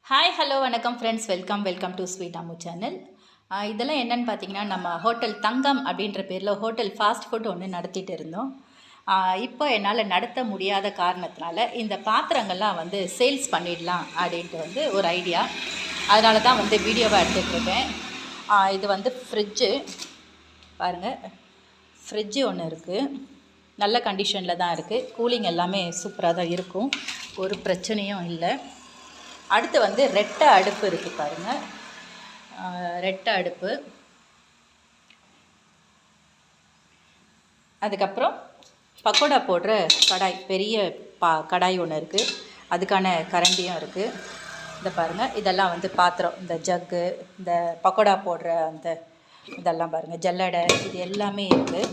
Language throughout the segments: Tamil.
ஹாய் ஹலோ வணக்கம் friends, welcome to sweet Ammu channel. இதெல்லாம் என்னென்னு பார்த்தீங்கன்னா, நம்ம ஹோட்டல் தங்கம் அப்படின்ற பேரில் ஹோட்டல் ஃபாஸ்ட் ஃபுட் ஒன்று நடத்திட்டு இருந்தோம். இப்போ என்னால் நடத்த முடியாத காரணத்தினால இந்த பாத்திரங்கள்லாம் சேல்ஸ் பண்ணிடலாம் அப்படின்ட்டு ஒரு ஐடியா. அதனால தான் வீடியோவாக எடுத்துகிட்ருக்கேன். இது ஃப்ரிட்ஜு பாருங்கள். ஃப்ரிட்ஜு ஒன்று இருக்குது, நல்ல கண்டிஷனில் தான் இருக்குது. கூலிங் எல்லாமே சூப்பராக தான் இருக்கும், ஒரு பிரச்சனையும் இல்லை. அடுத்து ரெட்டை அடுப்பு இருக்குது பாருங்கள். ரெட்டை அடுப்பு, அதுக்கப்புறம் பக்கோடா போடுற கடாய், பெரிய கடாய் ஒன்று இருக்குது, அதுக்கான கரண்டியும் இருக்குது. இதை பாருங்கள், இதெல்லாம் பாத்திரம், இந்த ஜக்கு, இந்த பக்கோடா போடுற அந்த இதெல்லாம் பாருங்கள், ஜல்லடை, இது எல்லாமே இருக்குது.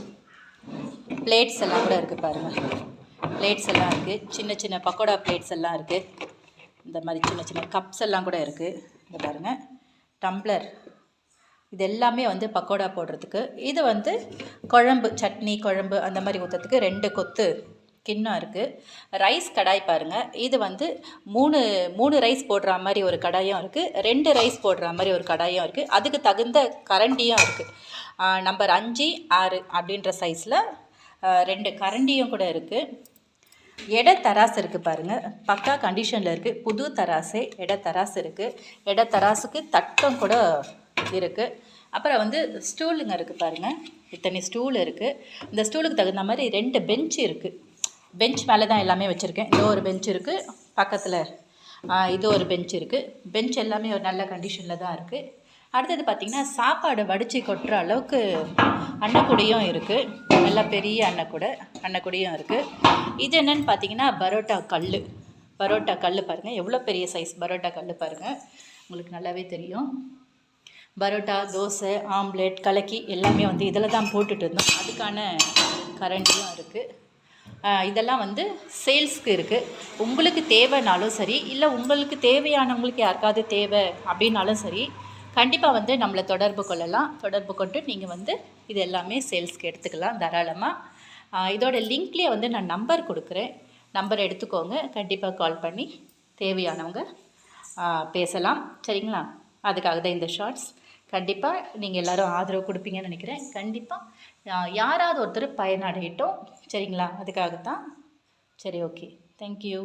பிளேட்ஸ் எல்லாம் கூட இருக்குது பாருங்கள், பிளேட்ஸ் எல்லாம் இருக்குது. சின்ன சின்ன பக்கோடா பிளேட்ஸ் எல்லாம் இருக்குது. இந்த மாதிரி சின்ன சின்ன கப்ஸ் எல்லாம் கூட இருக்குது. இங்கே பாருங்கள், டம்ளர், இது எல்லாமே பக்கோடா போடுறதுக்கு. இது குழம்பு, சட்னி குழம்பு அந்த மாதிரி ஊற்றுறதுக்கு 2 கொத்து கிண்ணம் இருக்குது. ரைஸ் கடாய் பாருங்கள், இது மூணு ரைஸ் போடுற மாதிரி ஒரு கடாயும் இருக்குது, 2 ரைஸ் போடுற மாதிரி ஒரு கடாயும் இருக்குது. அதுக்கு தகுந்த கரண்டியும் இருக்குது. நம்பர் 5, 6 அப்படின்ற சைஸில் 2 கரண்டியும் கூட இருக்குது. எடை தராசு இருக்குது பாருங்கள், பக்கா கண்டிஷனில் இருக்குது. புது தராசு, எடை தராசு இருக்குது. எடை தராசுக்கு தட்டம் கூட இருக்குது. அப்புறம் ஸ்டூலுங்க இருக்குது பாருங்கள், இத்தனை ஸ்டூல் இருக்குது. இந்த ஸ்டூலுக்கு தகுந்த மாதிரி 2 பெஞ்ச் இருக்குது. பெஞ்ச் மேலே தான் எல்லாமே வச்சுருக்கேன். இதோ ஒரு பெஞ்ச் இருக்குது, பக்கத்தில் இது ஒரு பெஞ்ச் இருக்குது. பெஞ்ச் எல்லாமே ஒரு நல்ல கண்டிஷனில் தான் இருக்குது. அடுத்தது பார்த்திங்கன்னா, சாப்பாடு வடித்து கொட்டுற அளவுக்கு அன்னக்குடியும் இருக்குது. நல்லா பெரிய அன்னக்குடியும் இருக்குது. இது என்னென்னு பார்த்தீங்கன்னா, பரோட்டா கல் பாருங்கள், எவ்வளோ பெரிய சைஸ் பரோட்டா கல் பாருங்கள், உங்களுக்கு நல்லாவே தெரியும். பரோட்டா, தோசை, ஆம்லேட், கலக்கி எல்லாமே இதில் தான் போட்டுட்டு இருந்தோம். அதுக்கான கரண்டியும் இருக்குது. இதெல்லாம் சேல்ஸ்க்கு இருக்குது. உங்களுக்கு தேவைனாலும் சரி, இல்லை உங்களுக்கு தேவையானவங்களுக்கு யாருக்காவது தேவை அப்படின்னாலும் சரி, கண்டிப்பாக நம்மளை தொடர்பு கொள்ளலாம். தொடர்பு கொண்டு நீங்கள் இது எல்லாமே சேல்ஸ்க்கு எடுத்துக்கலாம் தாராளமாக. இதோட லிங்க்லேயே நான் நம்பர் கொடுக்குறேன், நம்பர் எடுத்துக்கோங்க. கண்டிப்பாக கால் பண்ணி தேவையானவங்க பேசலாம், சரிங்களா? அதுக்காக தான் இந்த ஷார்ட்ஸ். கண்டிப்பாக நீங்கள் எல்லோரும் ஆதரவு கொடுப்பீங்கன்னு நினைக்கிறேன். கண்டிப்பாக யாராவது ஒருத்தர் பயனடையட்டும், சரிங்களா? அதுக்காகத்தான். சரி, ஓகே, தேங்க்யூ.